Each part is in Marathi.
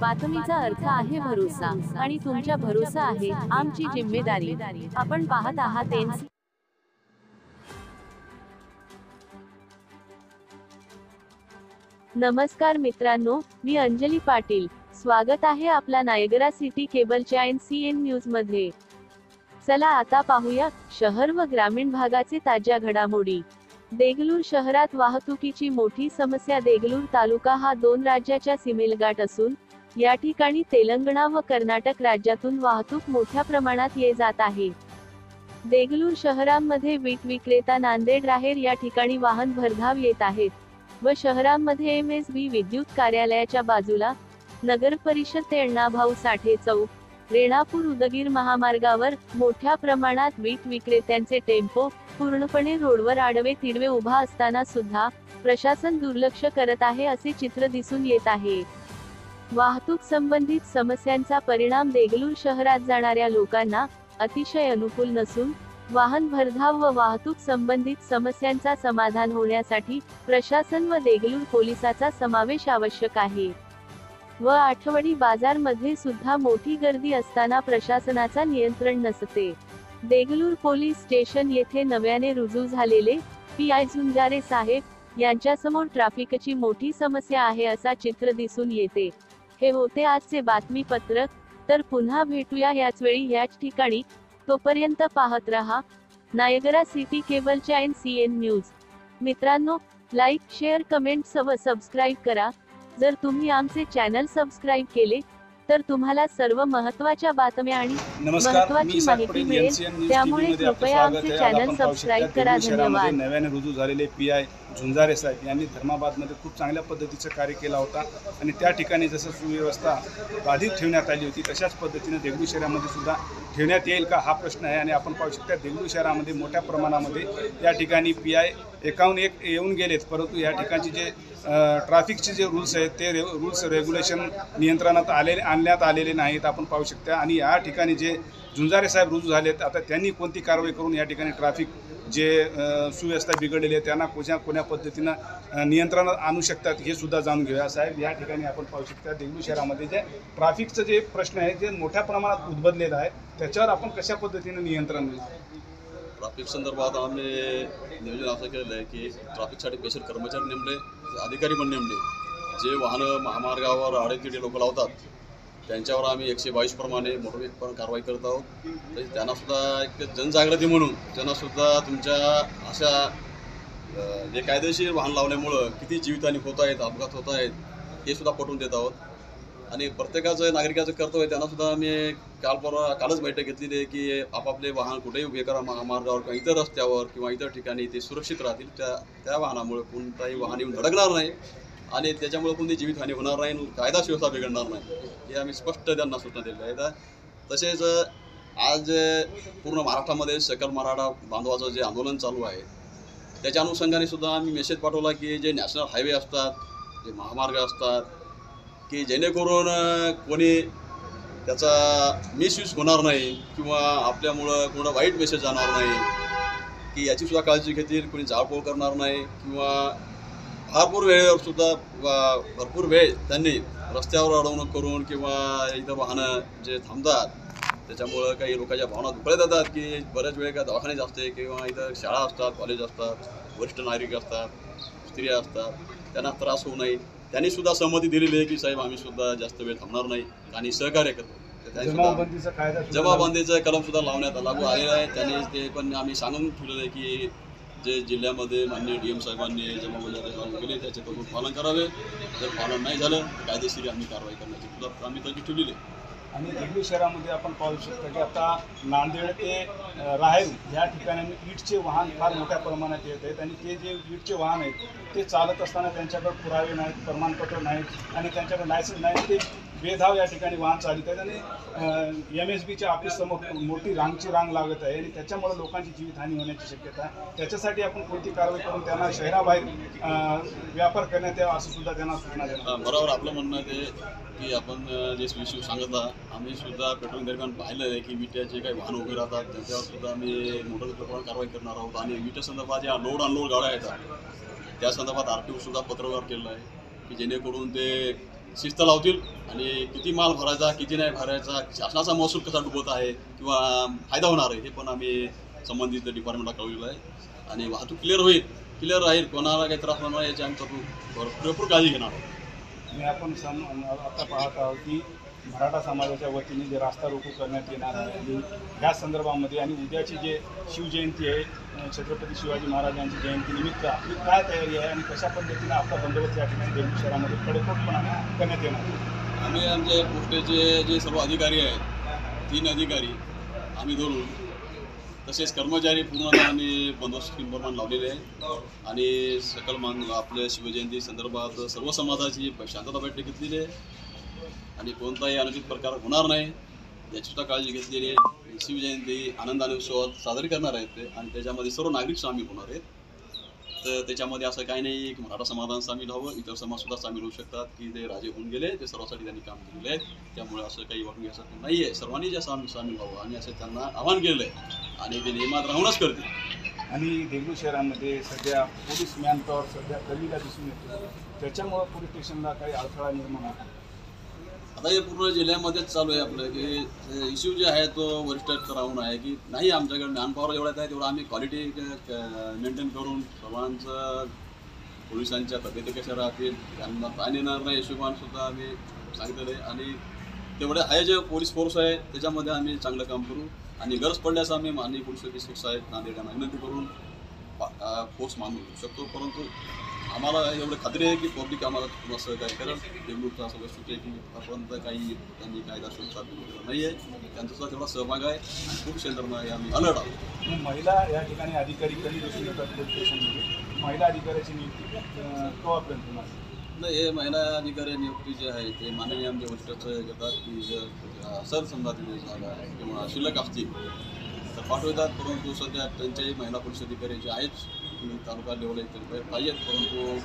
बातमीचा अर्थ आहे भरोसा आणि तुमच्या भरोसा आहे आमची जिम्मेदारी। आपण पाहत आहात एनसी। नमस्कार मित्रांनो, मी अंजली पाटील। स्वागत आहे आपला नायगरा सिटी केबलच्या NCN न्यूज मध्ये। चला आता पाहूया शहर व ग्रामीण भागाचे ताज्या घडामोडी। देगलूर शहरात वाहतुकीची मोठी समस्या। देगलूर तालुका हा दोन राज्याच्या सीमेलगाट असून या ठिकाणी तेलंगणा व कर्नाटक राज्यातून वाहतूक मोठ्या प्रमाणात ये जात आहे। देगलूर शहरामध्ये वीट विक्रेता नांदेड राहेर या ठिकाणी वाहन भरधाव येत आहेत व शहरामध्ये MSB विद्युत कार्यालयाच्या बाजूला नगर परिषद ते अण्णाभाऊ साठे चौक, रेणापूर उदगीर महामार्गावर मोठ्या प्रमाणात वीट विक्रेत्यांचे टेम्पो पूर्णपणे रोडवर आडवे तिडवे उभा असताना सुद्धा प्रशासन दुर्लक्ष करत आहे असे चित्र दिसून येत आहे। वाहतूक संबंधित समस्यांचा परिणाम देगलूर शहरात जाणाऱ्या लोकांना अतिशय अनुकूल नसून वाहन भरधाव व वाहतूक संबंधित समस्यांचा समाधान होण्यासाठी प्रशासन व देगलूर पोलिसाचा समावेश आवश्यक आहे। व आठवडी बाजार मध्ये सुद्धा मोठी गर्दी असताना प्रशासनाचा नियंत्रण नसते। देगलूर पोलीस स्टेशन येथे नव्याने रुजू झालेले PI झुंजारे साहेब यांच्यासमोर ट्रॅफिकची मोठी समस्या आहे असा चित्र दिसून येते। हे होते आजचे बातमीपत्रक, तर पुन्हा भेटूया याच वेळी याच ठिकाणी। तोपर्यंत पाहत रहा नायगरा सिटी केबलच्या NCN न्यूज। मित्रांनो, लाईक, शेअर, कमेंट्स व सबस्क्राईब करा। जर तुम्ही आमचे चॅनल सबस्क्राईब केले तर तुम्हाला सर्व महत्त्वाच्या बातम्या आणि महत्त्वाची माहिती मिळेल, त्यामुळे कृपया आमचे चॅनल सबस्क्राईब करा। धन्यवाद। नव्याने रुजू झालेले PI झुंजारे साहेब यांनी धर्माबादमध्ये खूप चांगल्या पद्धतीचं कार्य केला होता आणि त्या ठिकाणी जसं सुव्यवस्था बाधित ठेवण्यात आली होती तशाच पद्धतीने देगलूर शहरामध्ये सुद्धा ठेवण्यात येईल का हा प्रश्न आहे। आणि आपण पाहू शकता देगलूर शहरामध्ये मोठ्या प्रमाणामध्ये या ठिकाणी PI 51 येऊन गेलेत, परंतु या ठिकाणचे जे ट्रॅफिकचे जे रूल्स आहेत ते रूल्स रेग्युलेशन नियंत्रणात आणण्यात आलेले नाहीत आपण पाहू शकता। आणि या ठिकाणी जे झुंजारे साहेब रुजू झालेत, आता त्यांनी कोणती कारवाई करून या ठिकाणी ट्रॅफिक जे सुव्यवस्था बिघडलेली आहे त्यांना कोण्या पद्धतीनं नियंत्रणात आणू शकतात हे सुद्धा जाणून घेऊया। साहेब, या ठिकाणी आपण पाहू शकता देगलूर शहरामध्ये जे ट्रॅफिकचं जे प्रश्न आहे जे मोठ्या प्रमाणात उद्भवलेलं आहे त्याच्यावर आपण कशा पद्धतीने नियंत्रण मिळेल? ट्रॅफिक संदर्भात आम्ही नियोजन असं केलेलं आहे की ट्रॅफिकसाठी स्पेशल कर्मचारी नेमले, अधिकारी पण नेमले। जे वाहनं महामार्गावर आडेतिडे लोक लावतात त्यांच्यावर आम्ही 122 प्रमाणे मोटर व्हेकल कारवाई करत आहोत। तरी त्यांनासुद्धा एक जनजागृती म्हणून त्यांनासुद्धा तुमच्या अशा बेकायदेशीर वाहन लावल्यामुळं किती जीवितहानी होत आहेत, अपघात होत आहेत हे सुद्धा पटवून देत आहोत। आणि प्रत्येकाचं नागरिकाचं कर्तव्य त्यांनासुद्धा आम्ही कालच बैठक घेतलेली आहे की आपापले वाहन कुठेही उभे करा महामार्गावर किंवा इतर रस्त्यावर किंवा इतर ठिकाणी ते सुरक्षित राहतील। त्या वाहनामुळे कोणताही वाहन येऊन धडकणार नाही आणि त्याच्यामुळे कोणती जीवितहानी होणार नाही, कायदा सुव्यवस्था बिघडणार नाही हे आम्ही स्पष्ट त्यांना सूचना दिलेल्या आहेत। तसेच आज पूर्ण महाराष्ट्रामध्ये सकल मराठा बांधवाचं जे आंदोलन चालू आहे त्याच्या अनुषंगाने सुद्धा आम्ही मेसेज पाठवला की जे नॅशनल हायवे असतात, जे महामार्ग असतात की जेणेकरून कोणी त्याचा मिसयूज होणार नाही किंवा आपल्यामुळं कोणा वाईट मेसेज जाणार नाही की याची सुद्धा काळजी घेतील, कोणी जाळपोळ करणार नाही किंवा भरपूर वेळ त्यांनी रस्त्यावर अडवणूक करून किंवा इतर वाहनं जे थांबतात त्याच्यामुळं काही लोकांच्या भावना दुखल्या जातात की बऱ्याच वेळ काय दवाखाने असते किंवा इतर शाळा असतात, कॉलेज असतात, वरिष्ठ नागरिक असतात, स्त्रिया असतात, त्यांना त्रास होऊ नये त्यांनी सुद्धा सहमती दिलेली आहे की साहेब आम्ही सुद्धा जास्त वेळ थांबणार नाही आणि सहकार्य करतो। जमाबंदीचा कलम सुद्धा लावण्यात लागू आलेला आहे। त्यांनी ते पण आम्ही सांगून ठेवलेलं आहे की जे जिल्ह्यामध्ये माननीय DM साहेबांनी जमाबंदी लागू केली त्याचे पालन करावे। जर पालन नाही झालं तर कायदेशीर आम्ही कारवाई करण्याची सुद्धा आम्ही तजवीज ठेवलेली आहे। आणि देगलूर शहरामध्ये आपण पाहू शकतो की आता नांदेड ते राहेर या ठिकाणी वीटचे वाहन फार मोठ्या प्रमाणात येत आहेत आणि ते जे वीटचे वाहन आहेत ते चालत असताना त्यांच्याकडे पुरावे नाहीत, प्रमाणपत्र नाहीत आणि त्यांच्याकडे लायसन्स नाही, ते बेधाव या ठिकाणी वाहन चालत आहेत आणि MSBच्या ऑफिससमोर मोठी रांग लागत आहे आणि त्याच्यामुळे लोकांची जीवितहानी होण्याची शक्यता आहे। त्याच्यासाठी आपण कोणती कारवाई करून त्यांना शहराबाहेर व्यापार करण्यात यावा असं सुद्धा त्यांना सूचना देणार। बरोबर, आपलं म्हणणं आहे की आपण जे विषय सांगितला आम्ही सुद्धा पेट्रोलिंग दरम्यान पाहिलं आहे की विट्याचे काही वाहन उभे राहतात त्यांच्यावर सुद्धा आम्ही मोटर व्हेकल कारवाई करणार आहोत। आणि विट्या संदर्भात ज्या लोड अनलोड गाड्या येतात त्या संदर्भात RTO सुद्धा पत्रव्यवहार केलेला आहे की जेणेकरून ते शिस्त लावतील आणि किती माल भरायचा किती नाही भरायचा, शासनाचा महसूल कसा डुबत आहे किंवा फायदा होणार आहे हे पण आम्ही संबंधित डिपार्टमेंटला कळवलेलं आहे आणि वाहतूक क्लिअर राहील, कोणाला काही त्रास होणार याची आम्ही भरपूर काळजी घेणार आहोत. आणि आपण आता पाहत आहोत की मराठा समाजाच्या वतीने जे रास्ता रोको करण्यात येणार आहे आणि ह्या संदर्भामध्ये आणि उद्याची जे शिवजयंती आहे छत्रपती शिवाजी महाराजांची जयंतीनिमित्त आपली काय तयारी आहे आणि कशा पद्धतीने आपला बंदोबस्त या ठिकाणी देवळी शहरामध्ये कडेकोटपणाने करण्यात येणार आहे. आम्ही आमच्या पोस्टेचे जे सर्व अधिकारी आहेत 3 अधिकारी आम्ही धरून तसेच कर्मचारी पूर्णतः आम्ही बंदोबस्त प्रमाण लावलेले आहे आणि सकल आपल्या शिवजयंती संदर्भात सर्व समाजाची शांतता बैठक घेतलेली आहे आणि कोणताही अनुचित प्रकार होणार नाही याची सुद्धा काळजी घेतलेली आहे. शिवजयंती आनंदाने उत्सवात साजरी करणार आहेत ते आणि त्याच्यामध्ये सर्व नागरिक सामील होणार आहेत. तर त्याच्यामध्ये असं काही नाही की मराठा समाधान सामील हवं, इतर समाजसुद्धा सामील होऊ शकतात की ते राजे होऊन गेले, ते सर्वांसाठी त्यांनी काम केलेले आहे. त्यामुळे असं काही वाटून घ्यायचं नाही आहे, सर्वांनी जे सामील व्हावं आणि असं त्यांना आवाहन केलेलं आहे आणि ते नियमात राहूनच करतील. आणि देगलूर शहरामध्ये सध्या पोलीस मॅनपॉवर सध्या कमीला दिसून येतो, त्याच्यामुळं पोलीस स्टेशनला काही अडथळा निर्माण होतो. आता हे पूर्ण जिल्ह्यामध्येच चालू आहे आपलं की इश्यू जे आहे तो वरिष्ठ स्तरावरून आहे की नाही आमच्याकडे मॅनपॉवर जेवढ्यात आहे तेवढं आम्ही क्वालिटी मेंटेन करून सर्वांचं पोलिसांच्या तब्येती कशा राहतील त्यांना ताण येणार नाही हिशोबानसुद्धा आम्ही सांगितलेलं आहे आणि तेवढे आहे जे पोलीस फोर्स आहे त्याच्यामध्ये आम्ही चांगलं काम करू आणि गरज पडल्यास आम्ही माननीय पोलीस अधीक्षक साहेब नांदेड यांना विनंती करून फोर्स मानू शकतो. परंतु आम्हाला एवढं खात्री आहे की पब्लिक आम्हाला पूर्ण सहकार्य करेल. देगलूरचा असं वैशिष्ट्य आहे की आतापर्यंत काही त्यांनी कायदा सुरक्षा दिलेला नाही आहे, त्यांचा तेवढा सहभाग आहे आणि खूप क्षेत्रांना आम्ही अलर्ट आहोत. महिला या ठिकाणी अधिकारी कधी दिसून येतात पोलीस स्टेशनमध्ये, महिला अधिकाऱ्याची नियुक्ती केव्हापर्यंत होणार? नाही, हे महिला अधिकारी नियुक्ती जे आहे ते माननीय आमच्या वरिष्ठाचं घेतात की जर सर समजा तिथे झाला किंवा शिल्लक असतील तर पाठवतात. परंतु सध्या त्यांच्याही महिला पोलीस अधिकारी जे आहेत तालुका लेवल तरी पाहिजेत, परंतु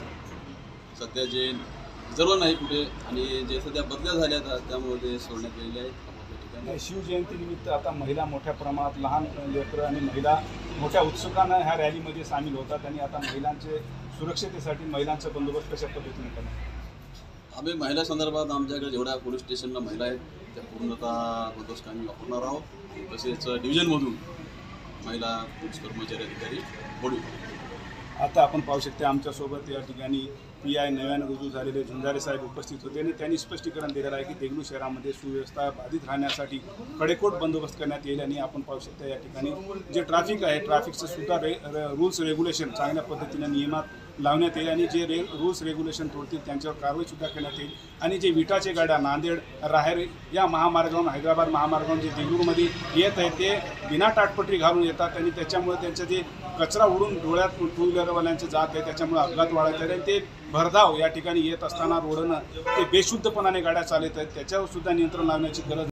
सध्या जे रिझर्व नाही कुठे आणि जे सध्या बदल्या झाल्या त्यामुळे ते सोडण्यात गेलेले आहेत. शिवजयंतीनिमित्त आता महिला मोठ्या प्रमाणात, लहान लेकरं आणि महिला मोठ्या उत्सुकानं ह्या रॅलीमध्ये सामील होतात आणि आता महिलांचे सुरक्षतेसाठी महिलांचा बंदोबस्त कशा पद्धतीने करणार? आम्ही महिला संदर्भात आमच्याकडे जेवढ्या पोलीस स्टेशनला महिला आहेत त्या पूर्णतः बंदोबस्त आम्ही वापरणार आहोत. तसेच डिव्हिजनमधून महिला पोलीस कर्मचारी अधिकारी बोलू. आता आपण पाहू शकते आमच्यासोबत या ठिकाणी PI नव्यानं रुजू झालेले झुंजारे साहेब उपस्थित होते आणि त्यांनी स्पष्टीकरण दिलेलं आहे की देगलूर शहरामध्ये सुव्यवस्था बाधित राहण्यासाठी कडेकोट बंदोबस्त करण्यात येईल आणि आपण पाहू शकता या ठिकाणी जे ट्रॅफिक आहे ट्रॅफिकचं सुद्धा रूल्स रेग्युलेशन चांगल्या पद्धतीने नियमात लावण्यात येईल आणि जे रूल्स रेग्युलेशन तोडतील त्यांच्यावर कारवाईसुद्धा करण्यात येईल आणि जे विटाचे गाड्या नांदेड राहेर या महामार्गावरून हैदराबाद महामार्गावरून जे देगलूरमध्ये येत आहे ते बिना टाटपटरी घालून येतात आणि त्याच्यामुळे त्यांचं जे कचरा उडून डोळ्यात टू व्हीलरवाल्यांचे जात आहे त्याच्यामुळे अपघात वाढत आहे आणि ते भरधाव या ठिकाणी येत असताना रोडनं ते बेशुद्धपणाने गाड्या चालत आहेत त्याच्यावर सुद्धा नियंत्रण लावण्याची गरज